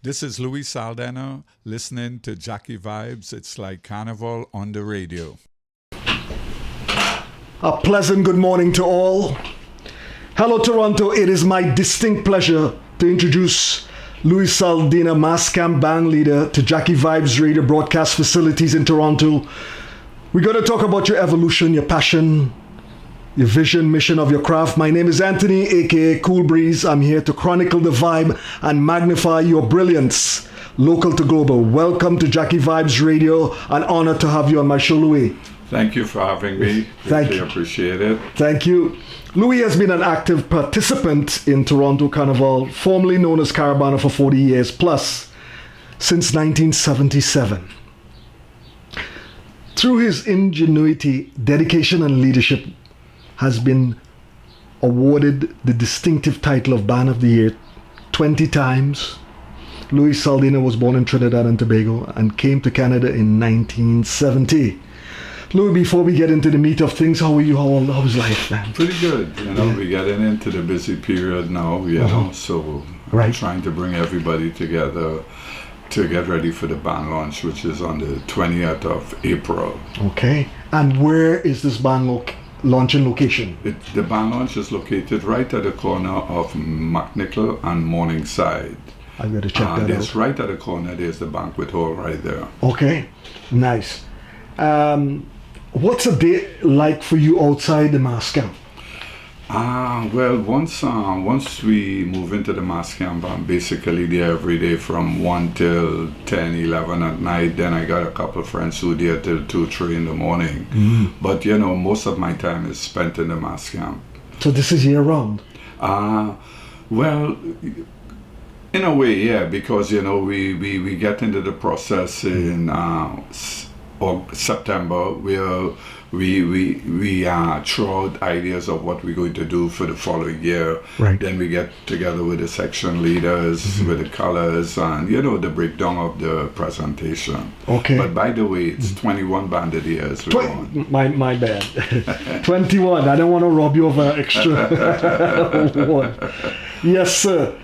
This is Louis Saldanah listening to Jackie Vibes. It's like Carnival on the radio. A pleasant good morning to all. Hello, Toronto. It is my distinct pleasure to introduce Louis Saldanah, Masscamp band leader, to Jackie Vibes radio broadcast facilities in Toronto. We're going to talk about your evolution, your passion, your vision, mission of your craft. My name is Anthony, aka Kool Breeze. I'm here to chronicle the vibe and magnify your brilliance, local to global. Welcome to Jackie Vibes Radio. An honor to have you on my show, Louis. Thank you for having me. Thank you. Appreciate it. Thank you. Louis has been an active participant in Toronto Carnival, formerly known as Caravana, for 40 years plus, since 1977. Through his ingenuity, dedication, and leadership, has been awarded the distinctive title of Band of the Year 20 times. Louis Saldanah was born in Trinidad and Tobago and came to Canada in 1970. Louis, before we get into the meat of things, how are you? How's life, man? Pretty good. We're getting into the busy period now, so right. Trying to bring everybody together to get ready for the band launch, which is on the 20th of April. Okay. And where is this band launching location? The band launch is located right at the corner of McNichol and Morningside. I'm going to check that out. Right at the corner, there's the banquet hall right there. Okay, nice. What's a day like for you outside the Masscamp? Well, once we move into the Masscamp, I'm basically there every day from 1 till 10, 11 at night. Then I got a couple of friends who are there till 2, 3 in the morning. But, most of my time is spent in the Masscamp. So this is year round? Well, in a way, yeah, because, we get into the process in September, where we throw out ideas of what we're going to do for the following year. Right. Then we get together with the section leaders, with the colors, and the breakdown of the presentation. Okay. But by the way, it's 21 banded years. My bad. 21. I don't want to rob you of an extra one. Yes, sir.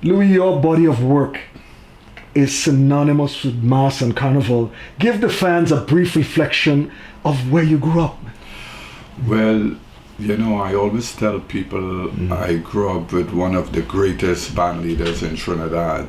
Louis, your body of work is synonymous with mass and carnival. Give the fans a brief reflection of where you grew up. Well, I always tell people I grew up with one of the greatest band leaders in Trinidad,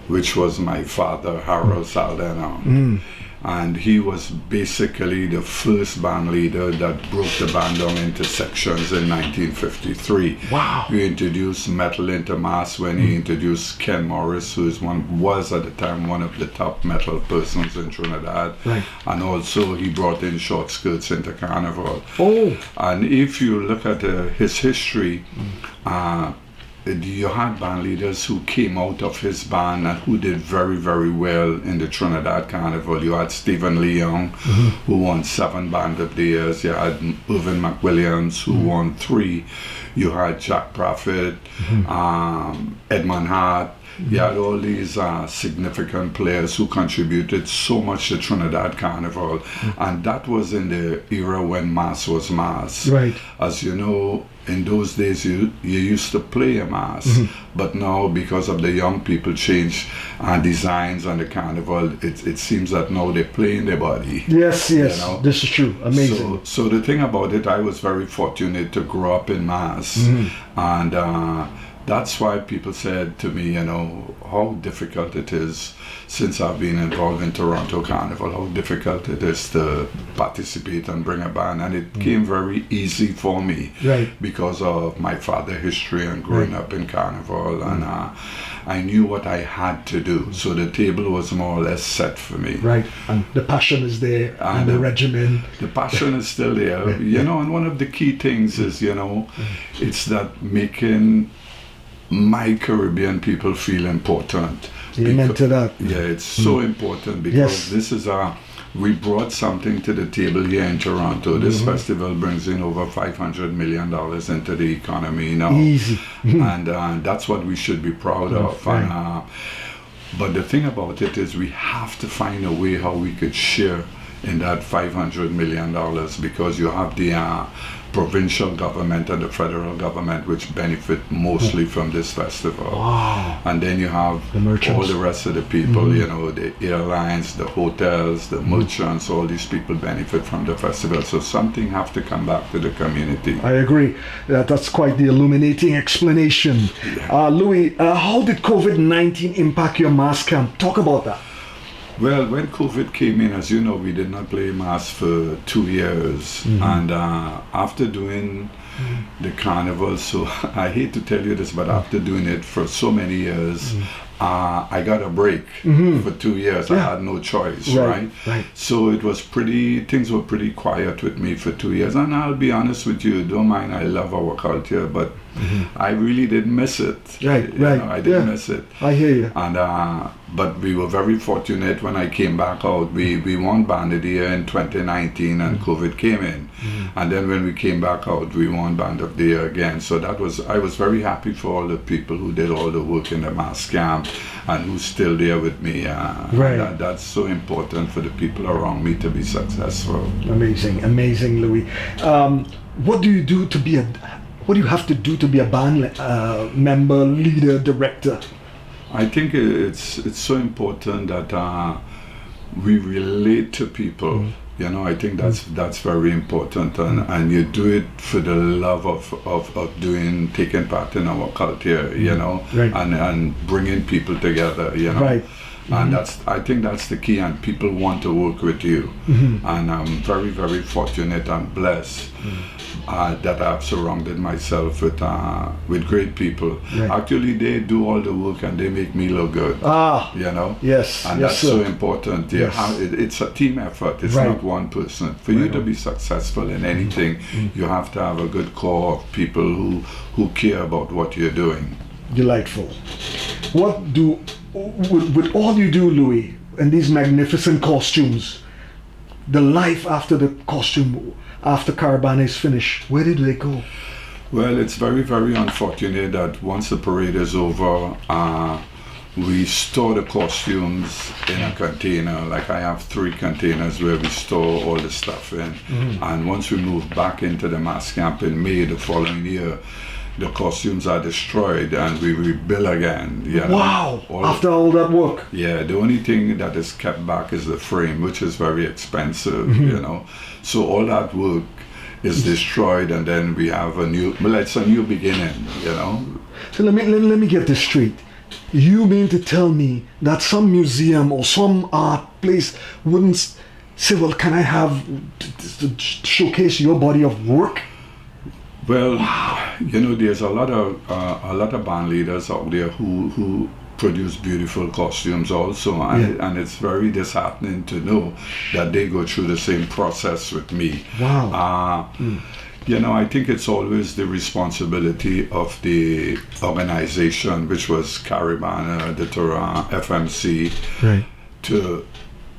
which was my father, Harold Saldanah. And he was basically the first band leader that broke the band down into sections in 1953. Wow. He introduced metal into mass when he introduced Ken Morris, who was at the time one of the top metal persons in Trinidad. Right. And also he brought in short skirts into carnival. Oh. And if you look at his history, you had band leaders who came out of his band and who did very, very well in the Trinidad Carnival. You had Stephen Lee Young, who won 7 Band of the Years. You had Irvin McWilliams, who won 3. You had Jack Prophet, Edmund Hart. You had all these significant players who contributed so much to Trinidad Carnival. And that was in the era when mass was mass. Right. As you know, in those days you used to play a mass, but now because of the young people change designs on the carnival, it seems that now they're playing their body. Yes, this is true. Amazing. So the thing about it, I was very fortunate to grow up in mass, and that's why people said to me, how difficult it is since I've been involved in Toronto Carnival, how difficult it is to participate and bring a band. And it came very easy for me, right, because of my father's history and growing up in Carnival. And I knew what I had to do. So the table was more or less set for me. Right, and the passion is there, and the regimen. The passion is still there, and one of the key things is, it's that making my Caribbean people feel important. Amen to that. Yeah, it's so important because this is we brought something to the table here in Toronto. This festival brings in over $500 million into the economy now. Easy. And that's what we should be proud of. Right. And, but the thing about it is we have to find a way how we could share in that $500 million, because you have the provincial government and the federal government, which benefit mostly from this festival. Wow. And then you have all the rest of the people, you know, the airlines, the hotels, the merchants, all these people benefit from the festival. So something have to come back to the community. I agree. That's quite the illuminating explanation. Louis, how did COVID-19 impact your mass camp? Talk about that. Well, when COVID came in, as you know, we did not play mass for 2 years. And after doing the carnival, so I hate to tell you this, but after doing it for so many years, I got a break for 2 years. I had no choice, right? So it was things were pretty quiet with me for 2 years. And I'll be honest with you, don't mind, I love our culture, but I really did miss it. I did miss it. I hear you. And but we were very fortunate when I came back out. We won Band of the Year in 2019 and COVID came in. And then when we came back out, we won Band of the Year again. So I was very happy for all the people who did all the work in the mass camp and who's still there with me. That's so important for the people around me to be successful. Amazing, Louis. What do you do to be what do you have to do to be a band member, leader, director? I think it's so important that we relate to people. You know, I think that's very important, and you do it for the love of taking part in our culture, you know, and bringing people together, you know. And I think that's the key, and people want to work with you. And I'm very, very fortunate and blessed that I've surrounded myself with great people. Actually, they do all the work and they make me look good. You know? Yes. And that's so important. It's a team effort. It's not one person. For you to be successful in anything, you have to have a good core of people who care about what you're doing. Delightful. With all you do, Louis, and these magnificent costumes, the life after the costume, after Caravana is finished, where do they go? Well, it's very, very unfortunate that once the parade is over, we store the costumes in a container. Like I have 3 containers where we store all the stuff in. And once we move back into the mass camp in May the following year, the costumes are destroyed and we rebuild again. You know? Wow! After all that work. Yeah, the only thing that is kept back is the frame, which is very expensive, you know. So all that work is destroyed, and then we have it's a new beginning, you know. So let me get this straight. You mean to tell me that some museum or some art place wouldn't say, well, can I have to showcase your body of work? Well, you know, there's a lot of band leaders out there who produce beautiful costumes also, and it's very disheartening to know that they go through the same process with me. Wow. You know, I think it's always the responsibility of the organization, which was Caravana, the Torah, FMC, to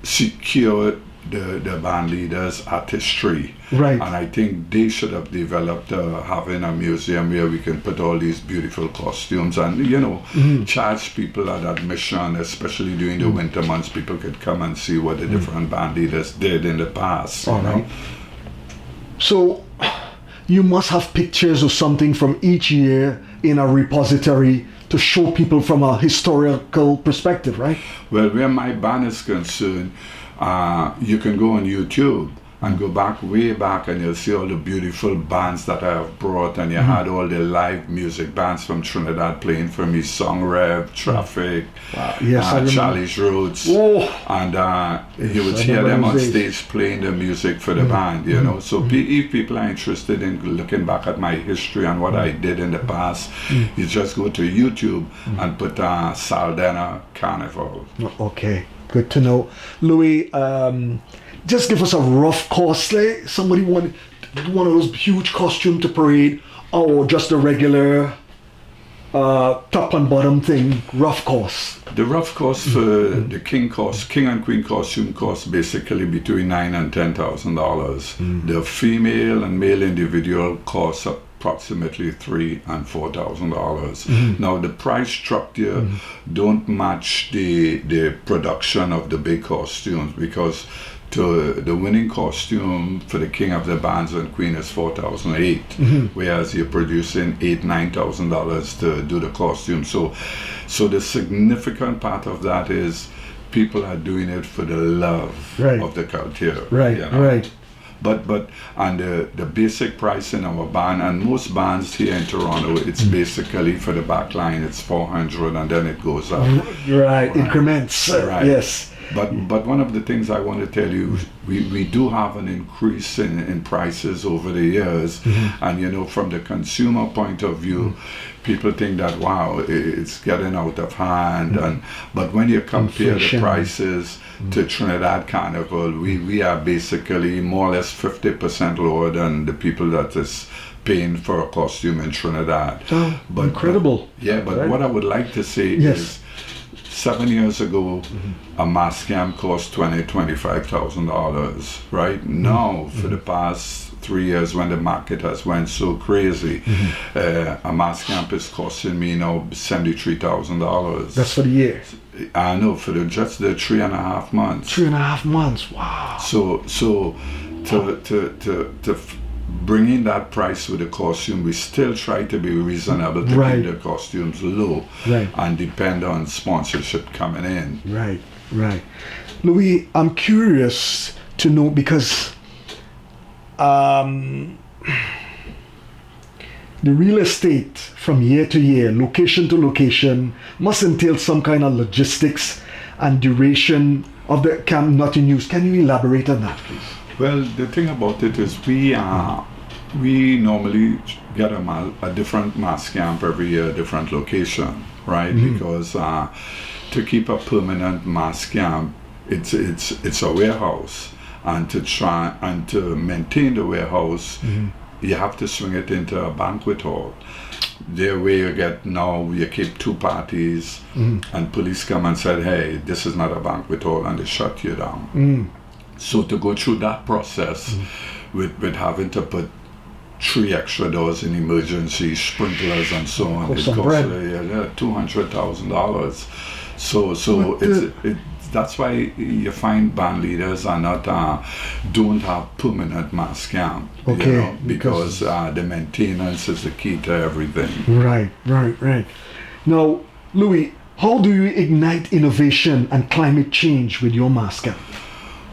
secure the band leaders' artistry. And I think they should have developed having a museum where we can put all these beautiful costumes and, you know, charge people at admission, especially during the winter months. People could come and see what the different band leaders did in the past. You know? So you must have pictures or something from each year in a repository to show people from a historical perspective, right? Well, where my band is concerned, you can go on YouTube and go way back, and you'll see all the beautiful bands that I have brought, and you had all the live music bands from Trinidad playing for me, Song Rev, Traffic, Charlie's Roots, and you would hear them on stage playing the music for the band, you know. So if people are interested in looking back at my history and what I did in the past, you just go to YouTube and put Saldanah Carnival. Okay, good to know. Louis, just give us a rough cost. Like somebody want one of those huge costume to parade, or just a regular top and bottom thing, rough cost. The rough cost for the king and queen costume costs basically between $9,000 and $10,000. The female and male individual costs approximately $3,000 and $4,000. Now the price structure don't match the production of the big costumes, because to the winning costume for the King of the Bands and Queen is $4,800, whereas you're producing $9,000 to do the costume. So the significant part of that is people are doing it for the love of the culture. Right, you know? right. But and the basic price in our band, and most bands here in Toronto, it's basically for the back line, it's $400 and then it goes up. Right, increments. Right. Yes. But one of the things I want to tell you, we do have an increase in prices over the years, and you know, from the consumer point of view, people think that wow, it's getting out of hand, but when you compare the prices to Trinidad Carnival, we are basically more or less 50% lower than the people that is paying for a costume in Trinidad. Oh, incredible. But what I would like to say is, 7 years ago, a mask camp cost $25,000. Right now, for the past 3 years, when the market has went so crazy, a mask camp is costing me now $73,000. That's for the year. I know, for just the 3.5 months. 3.5 months. Wow. So to bringing that price with the costume, we still try to be reasonable to keep the costumes low and depend on sponsorship coming in. Right. Louis, I'm curious to know, because the real estate from year to year, location to location, must entail some kind of logistics and duration of the camp not in use. Can you elaborate on that, please? Well, the thing about it is we normally get a different mask camp every year, different location, right? Because to keep a permanent mask camp, it's a warehouse, and to try and to maintain the warehouse, you have to swing it into a banquet hall. There where you keep two parties, and police come and said, hey, this is not a banquet hall, and they shut you down. So to go through that process with having to put 3 extra doors in emergency, sprinklers and so on, it costs $200,000. So that's why you find band leaders are don't have permanent mask camp, because the maintenance is the key to everything. Right. Now, Louis, how do you ignite innovation and climate change with your mask camp?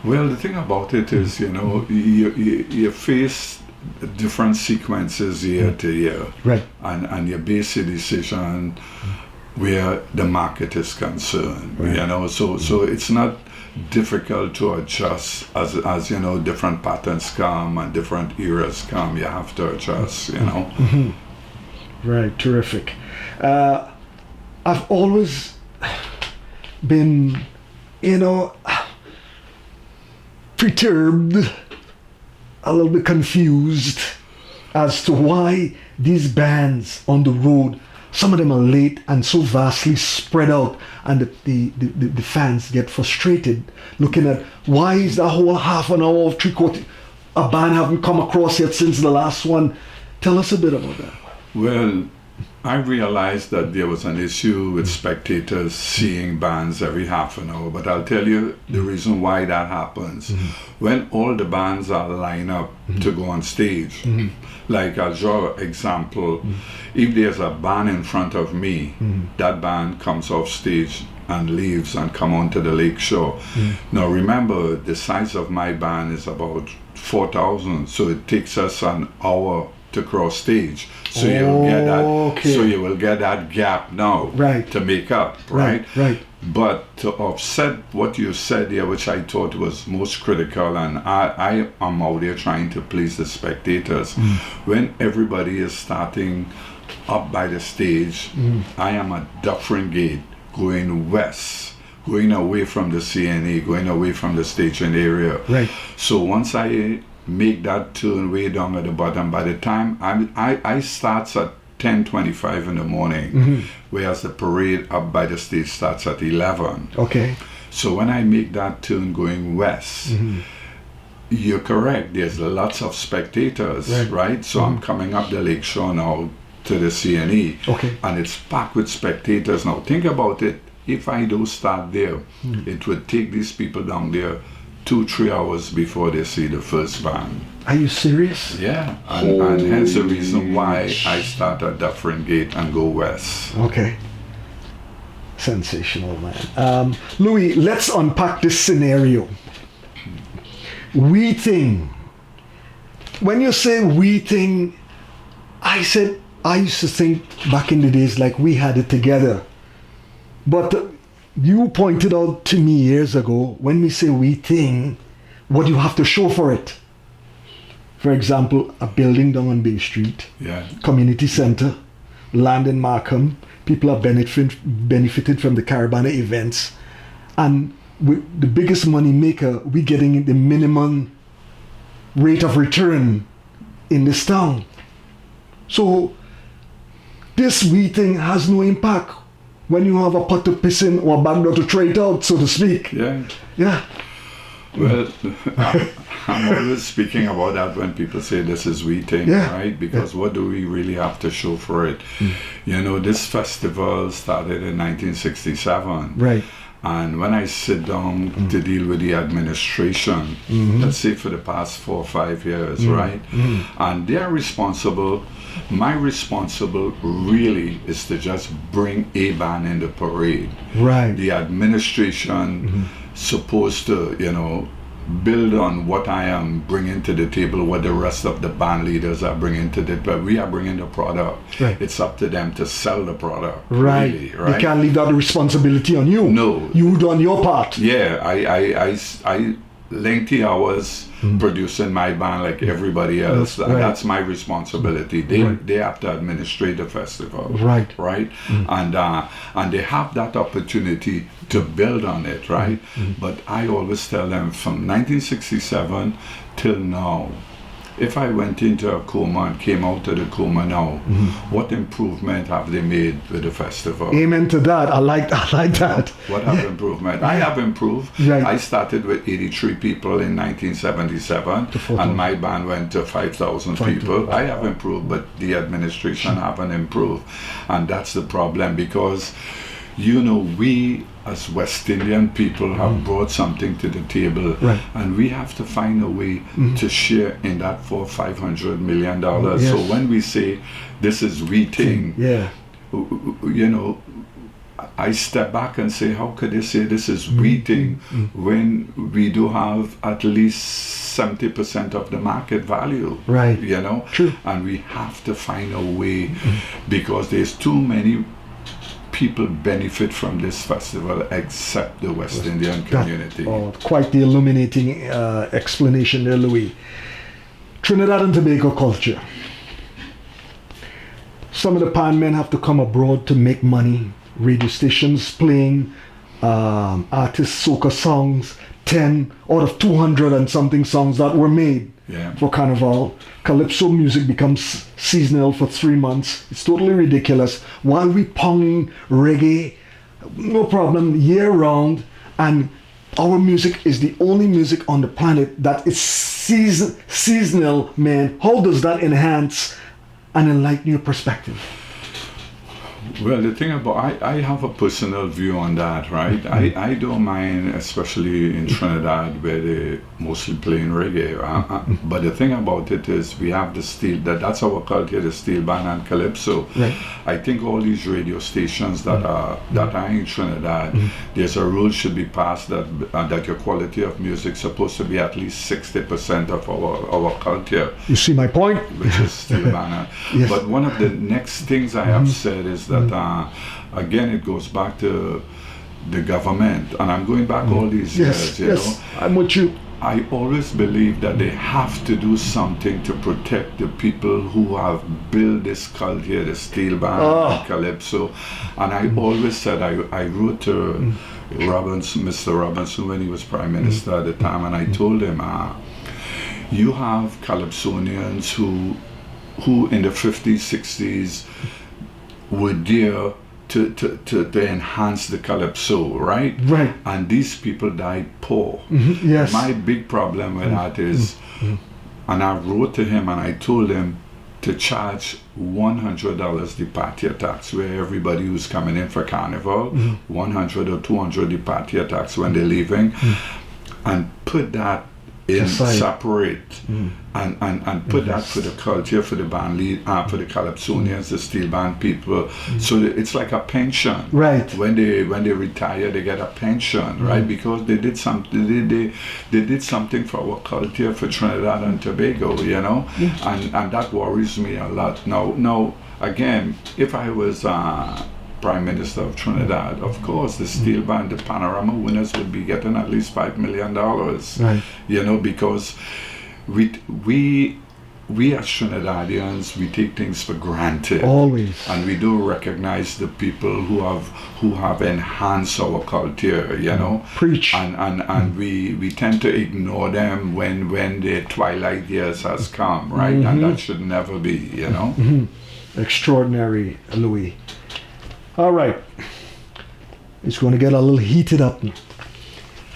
Well, the thing about it is, you face different sequences year to year, and you base your decision where the market is concerned. So it's not difficult to adjust as different patterns come and different eras come. You have to adjust. Right, terrific. I've always been, perturbed, a little bit confused as to why these bands on the road, some of them are late and so vastly spread out, and the fans get frustrated looking at why is the whole half an hour of three-quarter a band haven't come across yet since the last one. Tell us a bit about that. Well, I realized that there was an issue with spectators seeing bands every half an hour, but I'll tell you the reason why that happens. When all the bands are lined up to go on stage, like I'll draw an example, if there's a band in front of me, that band comes off stage and leaves and come onto the lake shore. Now remember, the size of my band is about 4,000, so it takes us an hour to cross stage, so you'll get that. So you will get that gap now to make up, right? But to offset what you said here, which I thought was most critical, and I am out there trying to please the spectators. When everybody is starting up by the stage, I am at Dufferin Gate going west, going away from the CNE, going away from the staging area. So once I make that turn way down at the bottom, by the time I starts at 10:25 in the morning, whereas the parade up by the stage starts at 11. So when I make that turn going west, you're correct, there's lots of spectators, right? So I'm coming up the lakeshore now to the CNE, and it's packed with spectators. Now think about it, if I do start there, it would take these people down there 2-3 hours before they see the first band. Are you serious? Yeah, and hence the reason why I start at Dufferin Gate and go west. Okay. Sensational, man. Louis, let's unpack this scenario. We thing. When you say we thing, I used to think back in the days like we had it together. But you pointed out to me years ago, when we say we thing, what do you have to show for it? For example, a building down on Bay Street, community center, land in Markham, people are benefited from the Caravana events, and the biggest money maker, we getting the minimum rate of return in this town. So this we thing has no impact when you have a pot to piss in or a bag to trade out, so to speak. Yeah. Well, I'm always speaking about that when people say this is we thing, right? Because what do we really have to show for it? You know, this festival started in 1967. Right. And when I sit down to deal with the administration, let's say for the past 4 or 5 years, right? And they are responsible. My responsible really is to just bring a band in the parade. Right. The administration supposed to, you know, build on what I am bringing to the table, what the rest of the band leaders are bringing to the table. But we are bringing the product. Right. It's up to them to sell the product. Right. Really, right. They can't leave that responsibility on you. No. You done your part. Yeah, I lengthy hours producing my band like everybody else. That's my responsibility. They have to administrate the festival. Right. And they have that opportunity to build on it, right? But I always tell them from 1967 till now, if I went into a coma and came out of the coma now, what improvement have they made with the festival? Amen to that. I like that. What have improvement? I have improved. Right. I started with 83 people in 1977, and my band went to 5,000 people. I have improved, but the administration haven't improved, and that's the problem, because you know, we as West Indian people have brought something to the table, and we have to find a way to share in that $400-500 million. So when we say this is we thing, you know, I step back and say, how could they say this is we thing when we do have at least 70% of the market value, right? You know, true. And we have to find a way, because there's too many people benefit from this festival except the West Indian community. Quite the illuminating explanation there, Louis. Trinidad and Tobago culture. Some of the pan men have to come abroad to make money. Radio stations playing artist soca songs, 10 out of 200 and something songs that were made for Carnival. Calypso music becomes seasonal for 3 months. It's totally ridiculous. While we pound reggae, no problem, year round, and our music is the only music on the planet that is seasonal, man. How does that enhance and enlighten your perspective? Well, the thing about, I have a personal view on that, right? I don't mind, especially in Trinidad where they mostly playing reggae. But the thing about it is we have the steel, that's our culture, the steel band and calypso. Right. I think all these radio stations that are in Trinidad, there's a rule should be passed that your quality of music is supposed to be at least 60% of our culture. You see my point? Which is steel band. Yes. But one of the next things I have said is that again, it goes back to the government, and I'm going back all these years, you know. I'm with you. I always believe that they have to do something to protect the people who have built this culture, the steel band, and calypso. And I always said, I wrote to Mr. Robinson when he was Prime Minister at the time, and I told him, you have calypsonians who in the 50s, 60s were there to enhance the calypso, right? Right. And these people died poor. Yes. My big problem with that is, and I wrote to him and I told him to charge $100 departure tax, where everybody who's coming in for Carnival, 100 or 200 departure tax when they're leaving. and put that in Aside. separate and put that for the culture, for the band lead, for the calypsonians, the steel band people. So that it's like a pension. Right. When they retire, they get a pension, right? Because they did something. They did something for our culture, for Trinidad and Tobago, you know. And that worries me a lot. Now again, if I was Prime Minister of Trinidad, of course, the steel band, the Panorama winners would be getting at least $5 million. Right. You know, because we as Trinidadians, we take things for granted. Always. And we do recognize the people who have enhanced our culture, you know. Preach. And we tend to ignore them when their twilight years has come, right? And that should never be, you know. Extraordinary, Louis. All right. It's going to get a little heated up.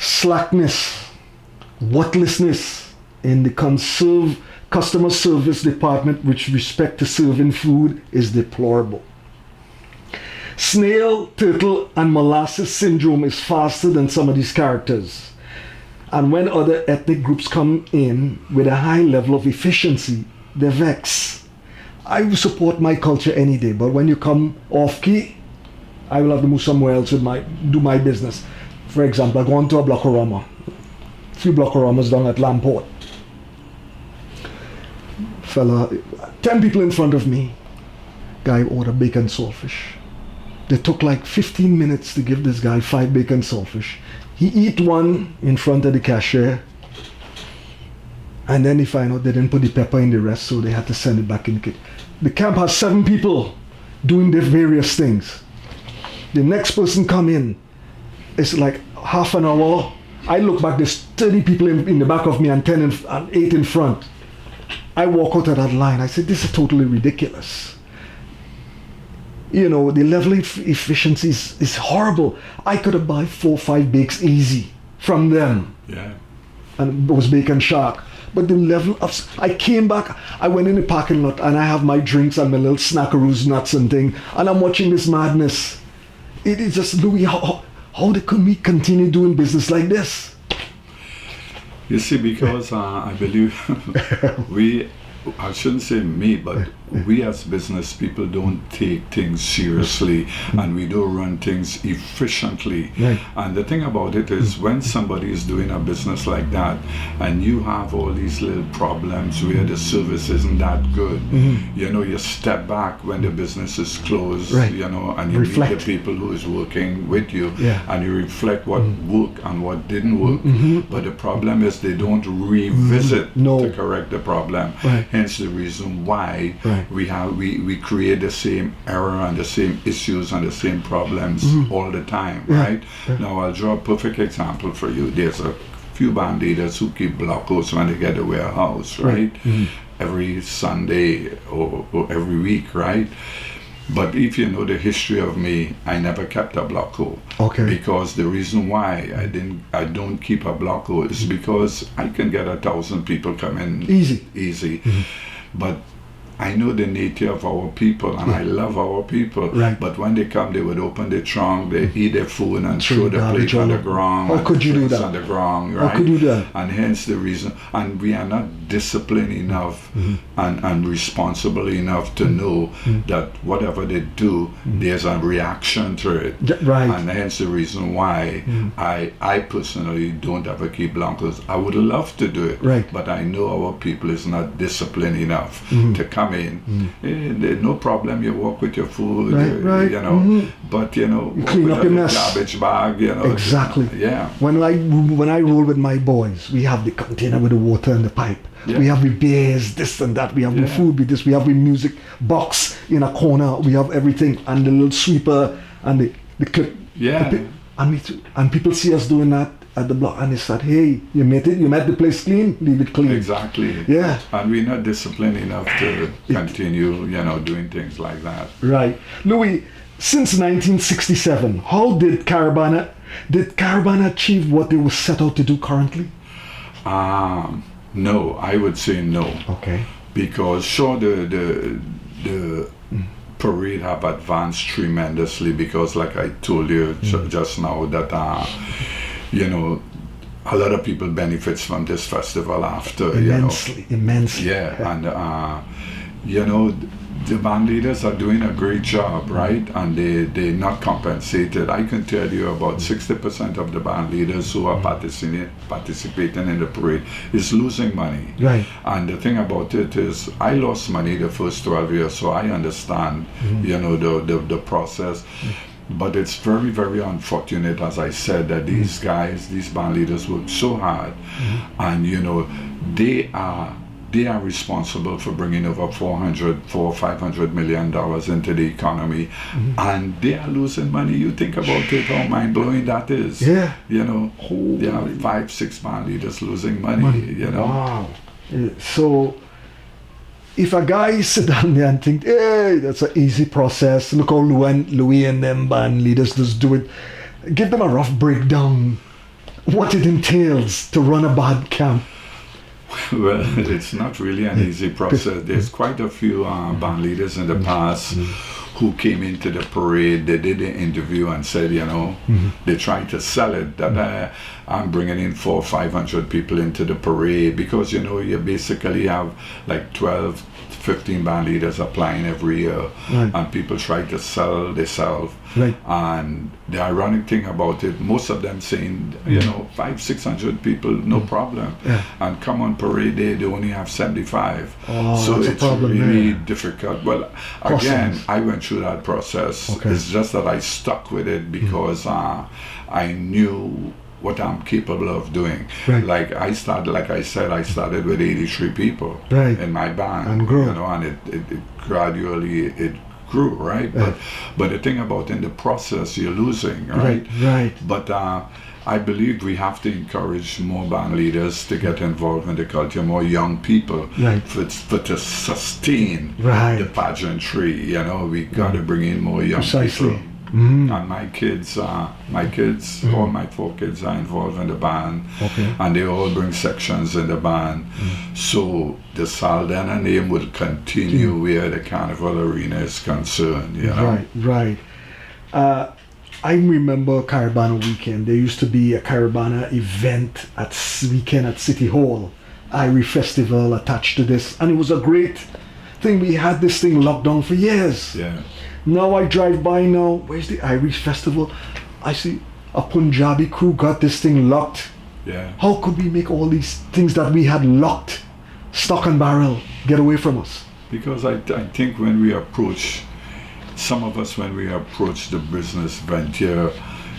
Slackness, worthlessness in the customer service department with respect to serving food is deplorable. Snail, turtle, and molasses syndrome is faster than some of these characters. And when other ethnic groups come in with a high level of efficiency, they vex. I will support my culture any day, but when you come off key, I will have to move somewhere else with do my business. For example, I go on to a Blockorama. A few Blockораmas down at Lamport. Fella, 10 people in front of me. Guy ordered bacon saltfish. They took like 15 minutes to give this guy 5 bacon saltfish. He eat one in front of the cashier. And then he find out they didn't put the pepper in the rest, so they had to send it back in the kitchen. The camp has 7 people doing their various things. The next person come in, it's like half an hour. I look back, there's 30 people in the back of me and 8 in front. I walk out of that line. I said, this is totally ridiculous. You know, the level of efficiency is horrible. I could have bought 4 or 5 bakes easy from them. Yeah. And it was Bacon Shark. But the level of... I came back, I went in the parking lot and I have my drinks and my little snackaroos, nuts and thing. And I'm watching this madness. It is just, Louis, how could we continue doing business like this? You see, because I believe I shouldn't say me, but we as business people don't take things seriously and we don't run things efficiently. Right. And the thing about it is when somebody is doing a business like that and you have all these little problems where the service isn't that good, you know, you step back when the business is closed, right. you know, and you reflect. meet the people who is working with you, Yeah. and you reflect what worked and what didn't work. But the problem is they don't revisit No. to correct the problem. Right. Hence the reason why Right. we create the same error and the same issues and the same problems all the time, Yeah. right? Now I'll draw a perfect example for you. There's a few band leaders who keep blockos when they get a warehouse, right? Every Sunday or every week, right? But if you know the history of me, I never kept a blocko. Okay. Because the reason why I don't keep a blocko is because I can get 1,000 people come in easy. But I know the nature of our people and I love our people. Right. But when they come, they would open the trunk, they eat their food and Throw throw the garbage plate on all the over. ground. How and could the you do drinks that? on the ground, right? How could you do that? And hence the reason, and we are not disciplined enough and responsible enough to know that whatever they do, there's a reaction to it. Right. And hence the reason why I personally don't ever keep blancos. I would love to do it, Right. but I know our people is not disciplined enough to come in. No problem, you walk with your food, Right. you know, but you know, You clean walk up with your a mess. garbage bag, you know. Exactly. Yeah. When I roll with my boys, we have the container with the water and the pipe. Yeah. We have the beers, this and that. We have the food with this. We have the music box in a corner. We have everything and the little sweeper and the clip. Yeah. And people see us doing that at the block and they start, hey, you made the place clean, leave it clean. Exactly. Yeah. And we're not disciplined enough to continue, you know, doing things like that. Right. Louis, since 1967, how did Carabana achieve what they were set out to do currently? No, I would say no. Okay. Because sure, the parade have advanced tremendously because like I told you just now that you know, a lot of people benefits from this festival after, Immensely. Yeah, and the band leaders are doing a great job, right? And they're not compensated. I can tell you about 60% of the band leaders who are participating in the parade is losing money. Right. And the thing about it is, I lost money the first 12 years, so I understand, the process. But it's very, very unfortunate, as I said, that these guys, these band leaders work so hard, and they are responsible for bringing over $500 million into the economy, and they are losing money. You think about it, how mind-blowing that is. Yeah. There are 5-6 band leaders losing money. Wow. So if a guy sit down there and think, hey, that's an easy process, look how Louis and them band leaders just do it, give them a rough breakdown what it entails to run a band camp. Well, it's not really an easy process. There's quite a few band leaders in the past who came into the parade. They did an interview and said, they tried to sell it that I'm bringing in 400 or 500 people into the parade, because you basically have like 12, 15 band leaders applying every year, and people try to sell themselves. Right. And the ironic thing about it, most of them saying, 500-600 people, no problem. Yeah. And come on parade day, they only have 75. Oh, so that's it's a problem really there. difficult. Well, Process. again, I went through that process. Okay. It's just that I stuck with it because I knew what I'm capable of doing. Right. Like I started with 83 people in my band, and grew. And it gradually grew, right? But the thing about in the process, you're losing, right? Right. But I believe we have to encourage more band leaders to get involved in the culture, more young people, for to sustain the pageantry. We got to bring in more young people. And my kids, all my 4 kids are involved in the band, and they all bring sections in the band. So the Saldanah name will continue where the Carnival Arena is concerned. Right. I remember Carabana Weekend. There used to be a Carabana event at weekend at City Hall, Irie Festival attached to this, and it was a great thing. We had this thing locked down for years. Yeah. Now I drive by now, where's the Irish Festival? I see a Punjabi crew got this thing locked. Yeah. How could we make all these things that we had locked, stock and barrel, get away from us? Because I think when we approach the business venture,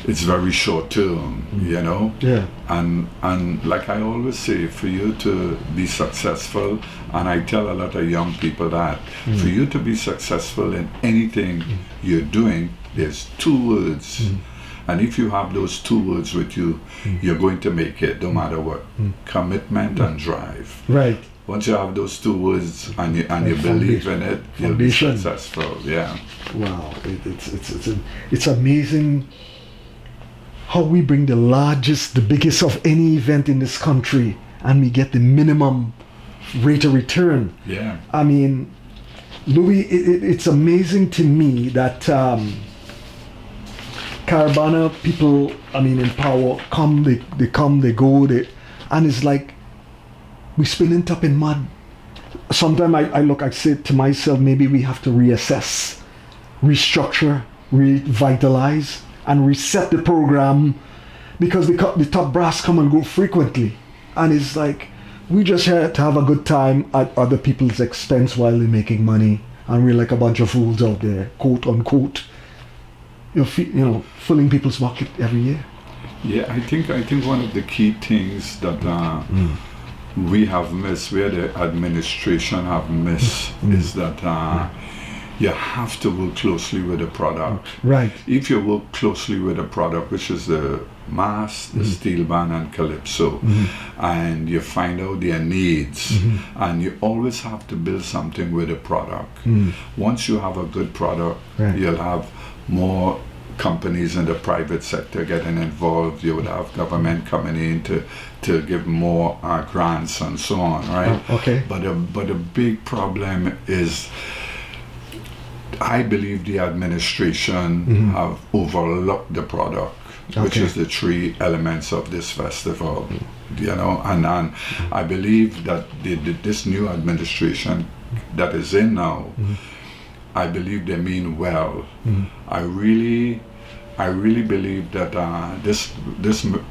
it's very short term, Yeah. And like I always say, for you to be successful, and I tell a lot of young people that, for you to be successful in anything you're doing, there's 2 words. And if you have those 2 words with you, you're going to make it, no matter what. Commitment and drive. Right. Once you have those 2 words and you believe in it, you'll be successful. Yeah. Wow, it's amazing how we bring the biggest of any event in this country, and we get the minimum rate of return. Yeah. I mean, Louis, it's amazing to me that Carabana people, in power, they come, they go, and it's like we spinning top in mud. Sometimes I say to myself, maybe we have to reassess, restructure, revitalize, and reset the program, because the top brass come and go frequently, and it's like we just had to have a good time at other people's expense while they're making money, and we're like a bunch of fools out there, quote unquote, filling people's pocket every year. Yeah, I think one of the key things that we have missed, where the administration have missed, is that you have to work closely with the product. Right. If you work closely with the product, which is the mass, the steel band and calypso, and you find out their needs, and you always have to build something with the product. Once you have a good product, you'll have more companies in the private sector getting involved. You would have government coming in to give more grants and so on, right? Okay. But a big problem is, I believe the administration have overlooked the product. which Okay. is the three elements of this festival. You know, and I believe that this new administration that is in now, I believe they mean well. I really believe that this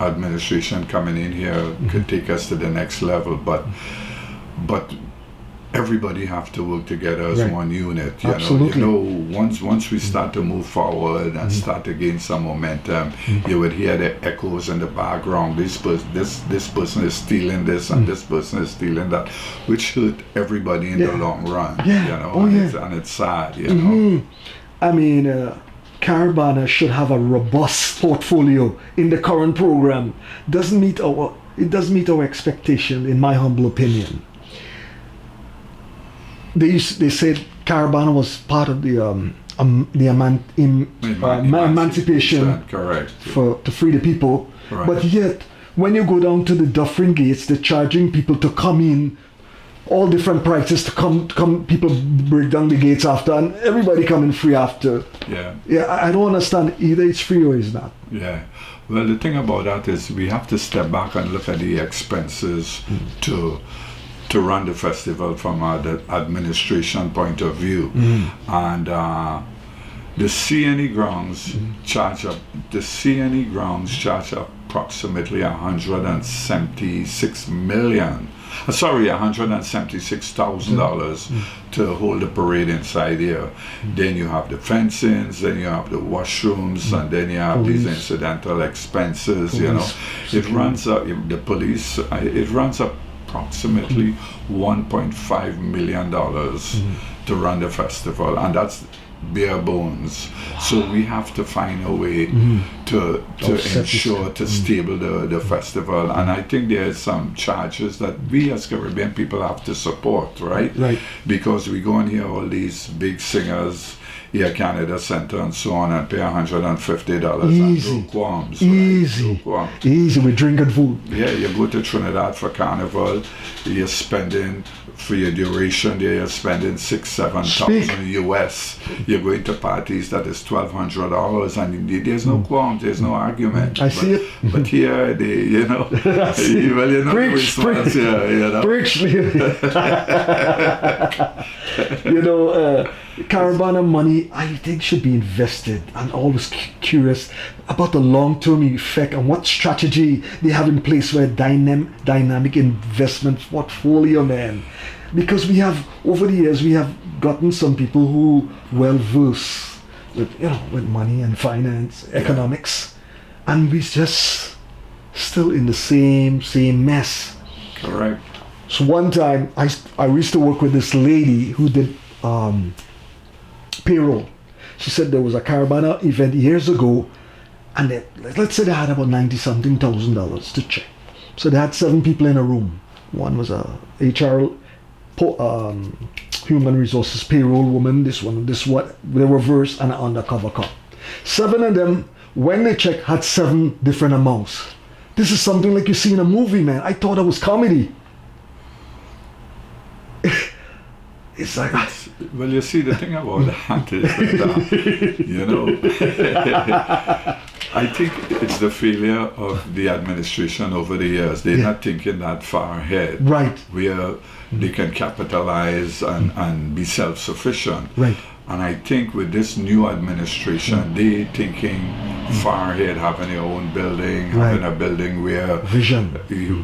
administration coming in here could take us to the next level, but everybody have to work together as Right. one unit. Absolutely. You know, once we start to move forward and start to gain some momentum, you would hear the echoes in the background. This person is stealing this, and this person is stealing that, which hurt everybody in the long run. Yeah. You know, Oh, and it's sad. You know. I mean, Caravana should have a robust portfolio in the current program. It doesn't meet our expectation, in my humble opinion. They said Caravana was part of the emancipation Correct. to free the people. Right. But yet, when you go down to the Dufferin gates, they're charging people to come in, all different prices to come. People break down the gates after, and everybody coming free after. Yeah. Yeah, I don't understand. Either it's free or it's not. Yeah. Well, the thing about that is we have to step back and look at the expenses to run the festival from the administration point of view. And the CNE grounds charge approximately $176,000 to hold the parade inside here. Then you have the fencings, then you have the washrooms, and then you have these incidental expenses. You know, it runs up the police. It runs up approximately $1.5 million to run the festival, and that's bare bones. So we have to find a way to ensure to stable the festival, and I think there's some charges that we as Caribbean people have to support, right? Right. Because we go and hear all these big singers, Air Canada Center and so on, and pay $150 Easy. and no qualms. Easy. Right? No qualms. Easy with drinking food. Yeah, you go to Trinidad for Carnival, you're spending, for your duration there, you're spending $6,000-7,000 US. You're going to parties that is $1,200, and there's no qualms, there's no argument. I see it. But here, they, you know, I see it. well, you know, Preach, the response, preach. yeah, you know. Preach. You know, Caravana money, I think, should be invested. I'm always curious about the long-term effect and what strategy they have in place for a dynamic investment portfolio, man. Because we have, over the years, we have gotten some people who well-versed with, with money and finance, economics, and we just still in the same mess. Correct. So one time, I used to work with this lady who did payroll. She said there was a Caravana event years ago, and let's say they had about $90-something thousand to check. So they had 7 people in a room. One was a HR, human resources payroll woman. This one, the reverse, and an undercover cop. 7 of them, when they checked, had 7 different amounts. This is something like you see in a movie, man. I thought it was comedy. It's like, well, you see, the thing about that is that, you know, I think it's the failure of the administration over the years. They're not thinking that far ahead. Right. Where they can capitalize and be self-sufficient. Right. And I think with this new administration, they thinking far ahead, having their own building, having a building where vision,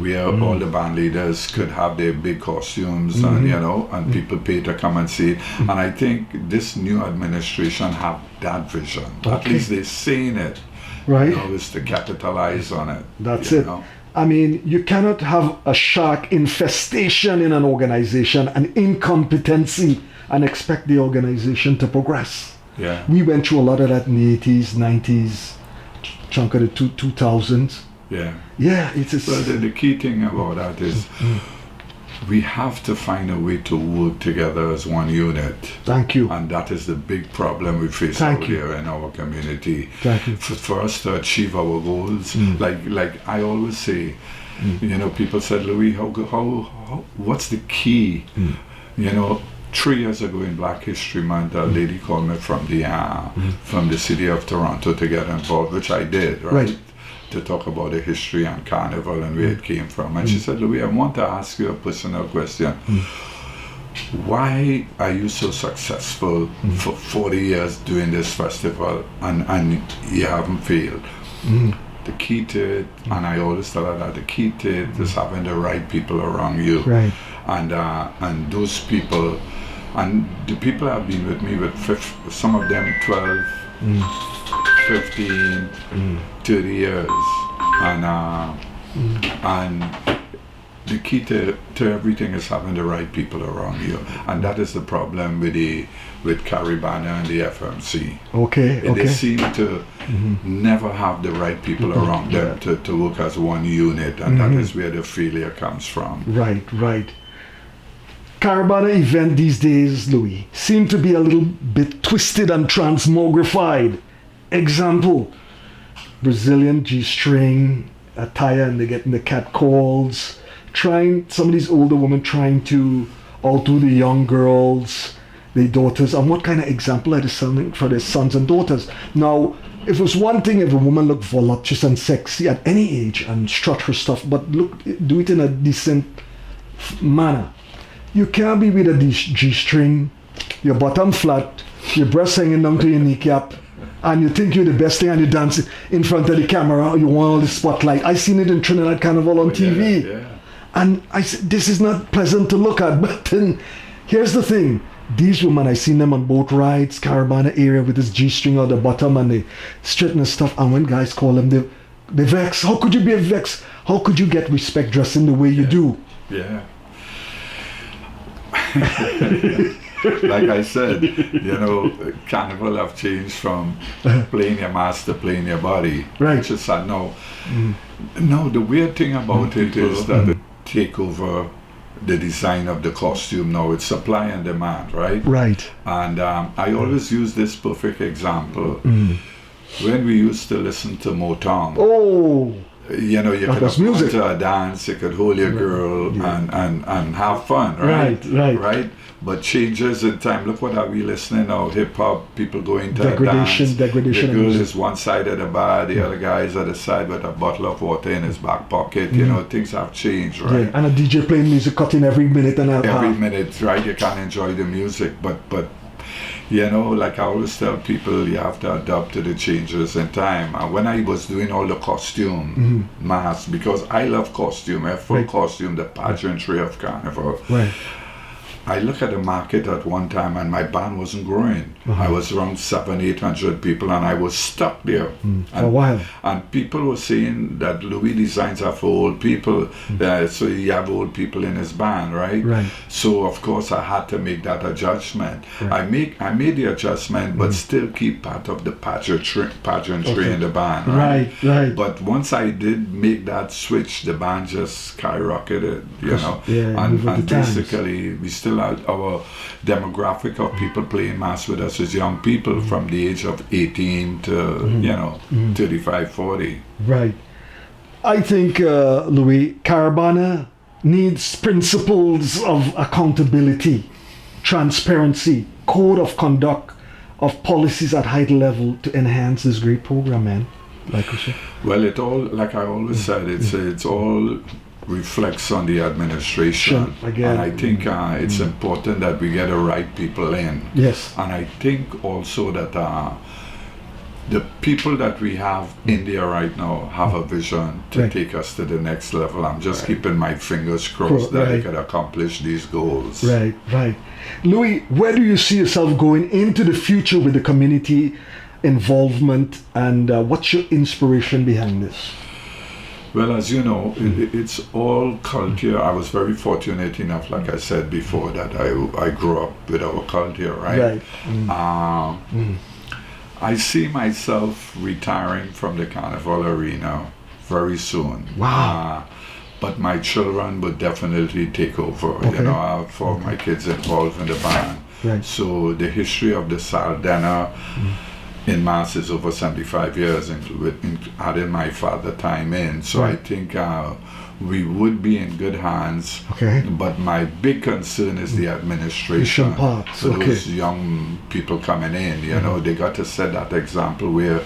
where all the band leaders could have their big costumes, and and people pay to come and see it. And I think this new administration have that vision. At least they're saying it. Right. Is to capitalize on it. That's it. I mean, you cannot have a shark infestation in an organization and incompetency and expect the organization to progress. Yeah. We went through a lot of that in the 80s, 90s, chunk of the 2000s. Yeah. Yeah, it's a... Well, the key thing about that is we have to find a way to work together as one unit. Thank you. And that is the big problem we face out here in our community. Thank you. For us to achieve our goals, like I always say, people said, Louis, how what's the key? 3 years ago in Black History Month, a lady called me from the city of Toronto to get involved, which I did, right? To talk about the history and carnival and where it came from. And she said, Louis, I want to ask you a personal question. Why are you so successful for 40 years doing this festival and you haven't failed? The key to it, and I always tell her that the key to it is having the right people around you. Right. And those people, and the people have been with me with some of them 12, 15, 30 years. And the key to everything is having the right people around you. And that is the problem with Caribana and the FMC. They seem to never have the right people around them to work as one unit, and that is where the failure comes from. Right. Caribana event these days, Louis, seem to be a little bit twisted and transmogrified. Example, Brazilian G-string attire, and they're getting the cat calls, some of these older women trying to outdo the young girls, their daughters, and what kind of example are they selling for their sons and daughters? Now, if it was one thing if a woman looked voluptuous and sexy at any age and strut her stuff, but do it in a decent manner. You can't be with a G-string, your bottom flat, your breast hanging down to your kneecap, and you think you're the best thing and you dance in front of the camera, you want all the spotlight. I seen it in Trinidad Carnival on TV. Yeah. And I said, this is not pleasant to look at. But then, here's the thing. These women, I seen them on boat rides, Caribana area with this G-string on the bottom and they straighten the stuff. And when guys call them, they vex. How could you be a vex? How could you get respect dressing the way you do? Yeah. Like I said, Carnival have changed from playing your mask to playing your body. Right. Which is sad. No, the weird thing about it is that they take over the design of the costume now. It's supply and demand, right? Right. And I always use this perfect example. When we used to listen to Motown. Oh. You could have gone to a dance, you could hold your girl and have fun, right? Right. But changes in time. Look what are we listening now? Hip hop, people going to degradation. The girl is one side of the bar, the other guy is at the side with a bottle of water in his back pocket. Things have changed, right? Yeah. And a DJ playing music cutting every minute and a half. Every minute, right? You can't enjoy the music, but like I always tell people, you have to adapt to the changes in time. And when I was doing all the costume masks, because I love costume, full costume, the pageantry of Carnival. Right. I look at the market at one time and my band wasn't growing. I was around 700-800 people and I was stuck there. For a while. And people were saying that Louis designs are for old people, so you have old people in his band, right? Right. So of course I had to make that adjustment. Right. I made the adjustment, but still keep part of the pageantry in the band, right? Right. But once I did make that switch, the band just skyrocketed, Yeah, and basically we still our demographic of people playing mass with us is young people from the age of 18 to 35, 40. Right. I think Louis, Caribana needs principles of accountability, transparency, code of conduct, of policies at high level to enhance this great program, man. Like you said. Well, it all, like I always said, it's all reflects on the administration. Again. And I think it's important that we get the right people in. Yes. And I think also that the people that we have in there right now have a vision to take us to the next level. I'm just keeping my fingers crossed that they can accomplish these goals. Right. Louis, where do you see yourself going into the future with the community involvement, and what's your inspiration behind this? Well, as you know, it's all culture. I was very fortunate enough, like I said before, that I grew up with our culture, right? I see myself retiring from the carnival arena very soon. Wow. But my children would definitely take over. I have 4 of my kids involved in the band. Right. So the history of the Saldanah in mass is over 75 years, adding my father time in. So I think we would be in good hands. Okay. But my big concern is the administration. For those young people coming in, you know, they got to set that example where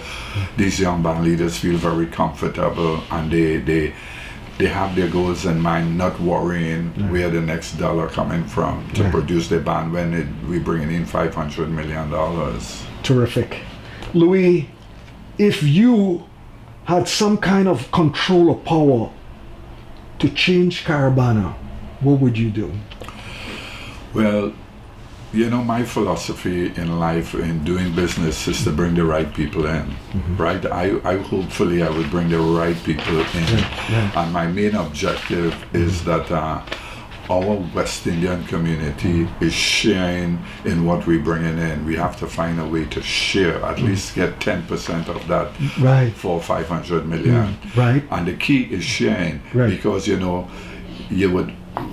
these young band leaders feel very comfortable and they have their goals in mind, not worrying where the next dollar coming from to produce the band when we bringing in $500 million. Terrific. Louis, if you had some kind of control or power to change Caribana, what would you do? Well, you know, my philosophy in life, in doing business, is to bring the right people in, right? I hopefully I would bring the right people in. And my main objective is that our West Indian community is sharing in what we're bringing in. We have to find a way to share, at least get 10% of that for 500 million. Right. And the key is sharing, because, you know,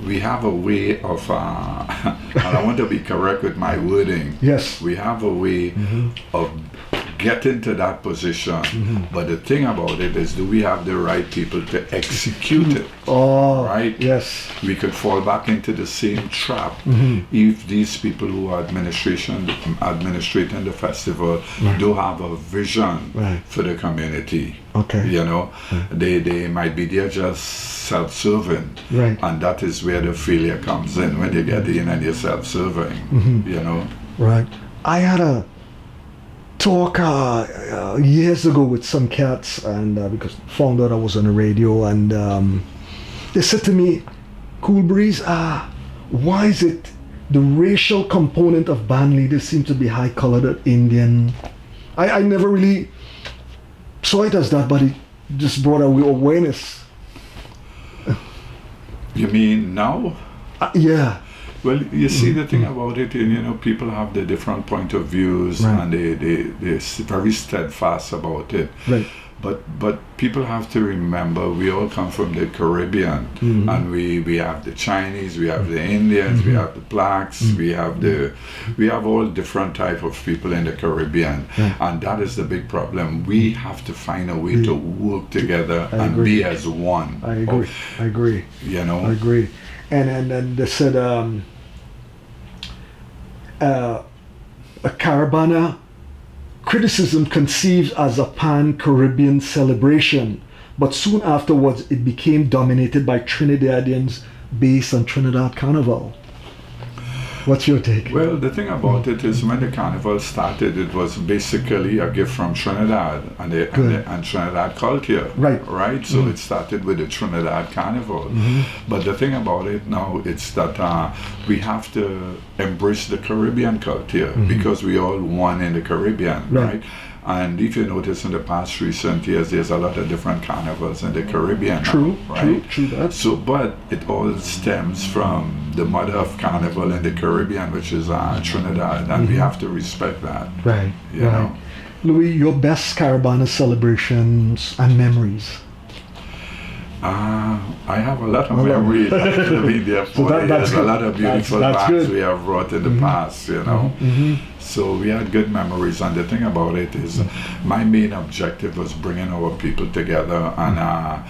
we have a way of, and I want to be correct with my wording. Yes. We have a way of getting to that position. But the thing about it is, do we have the right people to execute it? Oh, right? Yes. We could fall back into the same trap if these people who are administrating the festival do have a vision for the community. Okay. You know, they might be there just self-serving, and that is where the failure comes in, when you get in and you're self-serving. You know. Right. I had a talk years ago with some cats, and because found out I was on the radio, and they said to me, Cool Breeze, why is it the racial component of band leaders seem to be high-colored Indian? I never really saw it as that, but it just brought awareness. You mean now? Yeah. Well, you see, the thing about it, you know, people have the different point of views, and they're very steadfast about it. Right. But people have to remember, we all come from the Caribbean, and we have the Chinese, we have the Indians, we have the blacks, we have all different type of people in the Caribbean, and that is the big problem. We have to find a way to work together and be as one. I agree. You know. I agree. And they said a Caribana criticism conceived as a pan-Caribbean celebration, but soon afterwards it became dominated by Trinidadians based on Trinidad Carnival. What's your take? Well, the thing about it is, when the carnival started, it was basically a gift from Trinidad and Trinidad culture. Right? So it started with the Trinidad Carnival. But the thing about it now, it's that we have to embrace the Caribbean culture, because we all one in the Caribbean, right? And if you notice, in the past recent years, there's a lot of different carnivals in the Caribbean. True that. So, but it all stems from the mother of carnival in the Caribbean, which is Trinidad, and we have to respect that. Right. You know. Louis, your best Caribana celebrations and memories? I have a lot of memories. There's a lot of beautiful bands we have brought in the past, you know. So we had good memories, and the thing about it is, my main objective was bringing our people together and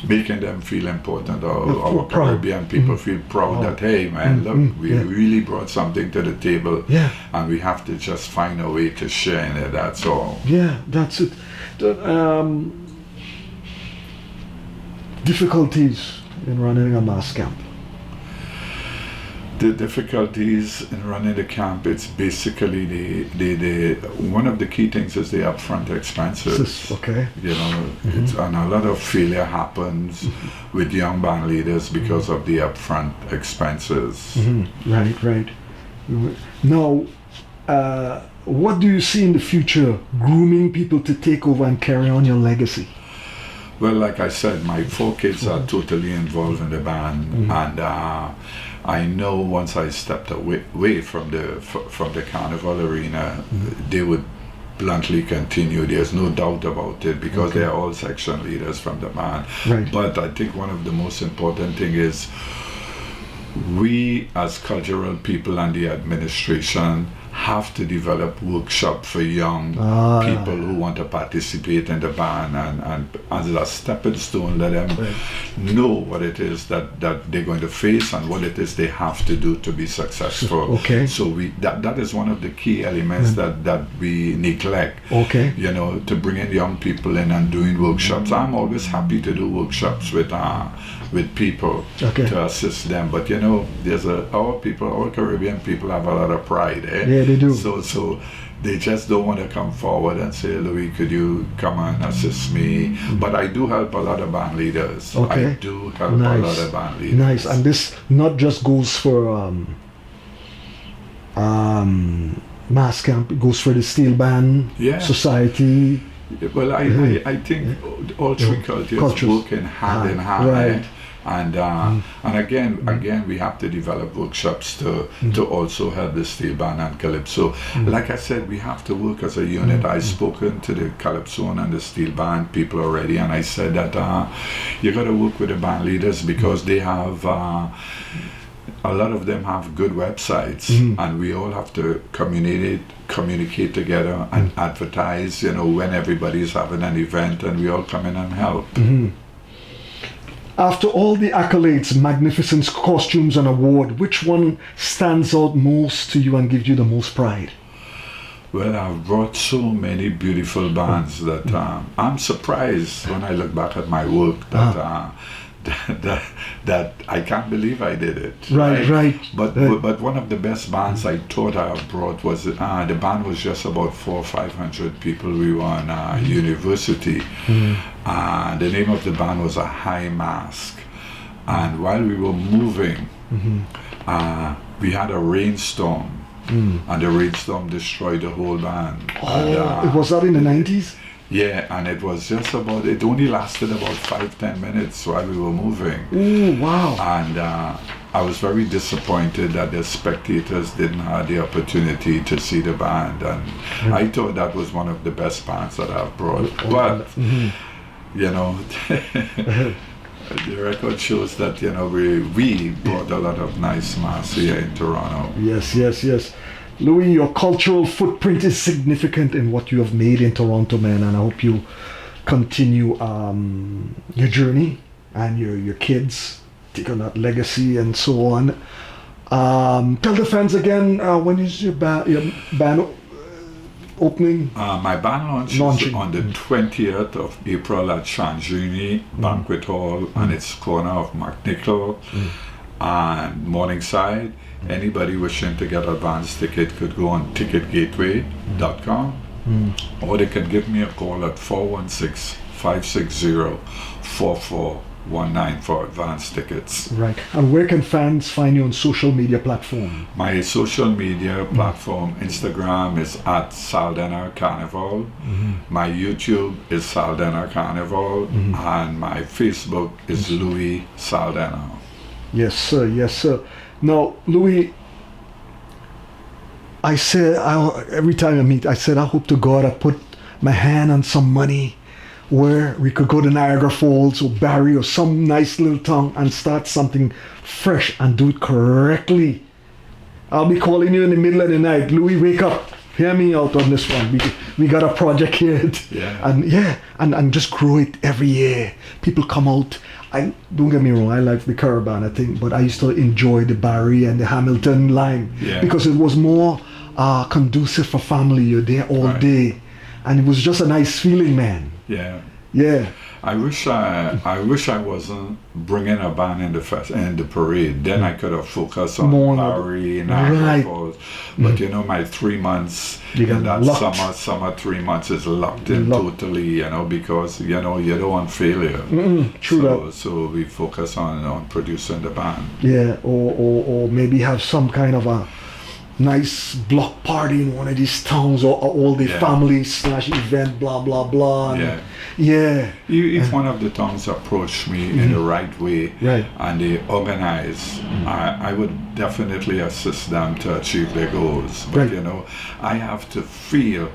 making them feel important, our Caribbean people feel proud that, hey man, look, we really brought something to the table, and we have to just find a way to share in it, that's all. Yeah, that's it. Difficulties in running a mass camp? The difficulties in running the camp, it's basically the one of the key things is the upfront expenses. Okay. You know, and a lot of failure happens with young band leaders because of the upfront expenses. Right. Now, what do you see in the future grooming people to take over and carry on your legacy? Well, like I said, my 4 kids are totally involved in the band, and I know once I stepped away from the carnival arena, they would bluntly continue. There's no doubt about it, because they are all section leaders from the band. But I think one of the most important thing is, we as cultural people and the administration have to develop workshop for young people who want to participate in the band, and as a stepping stone, let them know what it is that they're going to face and what it is they have to do to be successful. Okay. So that is one of the key elements that we neglect. Okay. You know, to bring in young people in and doing workshops. I'm always happy to do workshops with people to assist them. But you know, our Caribbean people have a lot of pride. Yeah, they do. So they just don't want to come forward and say, Louis, could you come and assist me? But I do help a lot of band leaders. Okay. I do help a lot of band leaders. Nice. And this not just goes for mass camp, it goes for the steel band society. Well, I think all three cultures working hand in hand. Right. And again, we have to develop workshops to also help the steel band and calypso. Like I said, we have to work as a unit. I've spoken to the calypso and the steel band people already, and I said that you got to work with the band leaders because they have. A lot of them have good websites, and we all have to communicate together and advertise. You know, when everybody's having an event, and we all come in and help. After all the accolades, magnificent costumes and award, which one stands out most to you and gives you the most pride? Well, I've brought so many beautiful bands that I'm surprised when I look back at my work that I can't believe I did it. Right. But one of the best bands I thought I have brought was the band was just about 400 or 500 people. We were in a university. The name of the band was A High Mask. And while we were moving, we had a rainstorm. And the rainstorm destroyed the whole band. Was that in the 90s? Yeah, and it was just it only lasted about 5-10 minutes while we were moving. Oh, wow. And I was very disappointed that the spectators didn't have the opportunity to see the band. And I thought that was one of the best bands that I've brought. But, you know, the record shows that, you know, we brought a lot of nice mass here in Toronto. Yes. Louis, your cultural footprint is significant in what you have made in Toronto, man, and I hope you continue your journey and your kids take on that legacy and so on. Tell the fans again, when is your band opening? My band launch is on the 20th of April at Chanjuni Banquet Hall, and it's corner of McNichol and Morningside. Anybody wishing to get advance ticket could go on ticketgateway.com or they can give me a call at 416-560-4419 for advance tickets. Right. And where can fans find you on social media platform? My social media platform, Instagram is at Saldanah Carnival. My YouTube is Saldanah Carnival. And my Facebook is Louis Saldanah. Yes, sir. Now, Louis, I said, every time I meet, I said, I hope to God I put my hand on some money where we could go to Niagara Falls or Barrie or some nice little town and start something fresh and do it correctly. I'll be calling you in the middle of the night. Louis, wake up. Hear me out on this one. We got a project here. And just grow it every year. People come out. Don't get me wrong, I like the Caribbean, I think, but I used to enjoy the Barrie and the Hamilton line because it was more conducive for family. You're there all day, and it was just a nice feeling, man. Yeah. I wish I wasn't bringing a band in the parade. Then I could have focused on Barrie and Niagara Falls. But you know, my 3 months in that summer 3 months is locked in totally. You know, because you know you don't want failure. So we focus on producing the band. Yeah, or maybe have some kind of a nice block party in one of these towns, or all the family / event, blah blah blah. If one of the towns approached me in the right way and they organize, I would definitely assist them to achieve their goals. But you know, I have to feel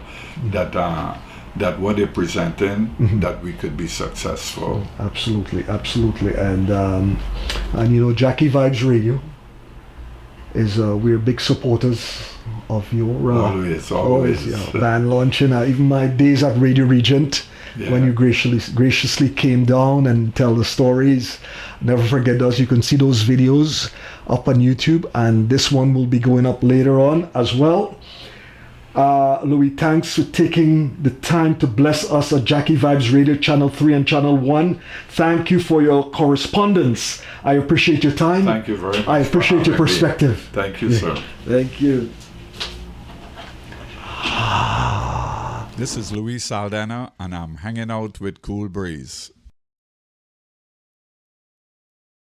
that what they're presenting, that we could be successful. Absolutely. And you know, Jackie Vibes Radio is we're big supporters. of your always band launching. Even my days at Radio Regent, when you graciously came down and tell the stories. Never forget those. You can see those videos up on YouTube, and this one will be going up later on as well. Louis, thanks for taking the time to bless us at Jackie Vibes Radio Channel 3 and Channel 1. Thank you for your correspondence. I appreciate your time. Thank you very much. I appreciate your perspective. Thank you, sir. Thank you. This is Louis Saldanah, and I'm hanging out with Kool Breeze.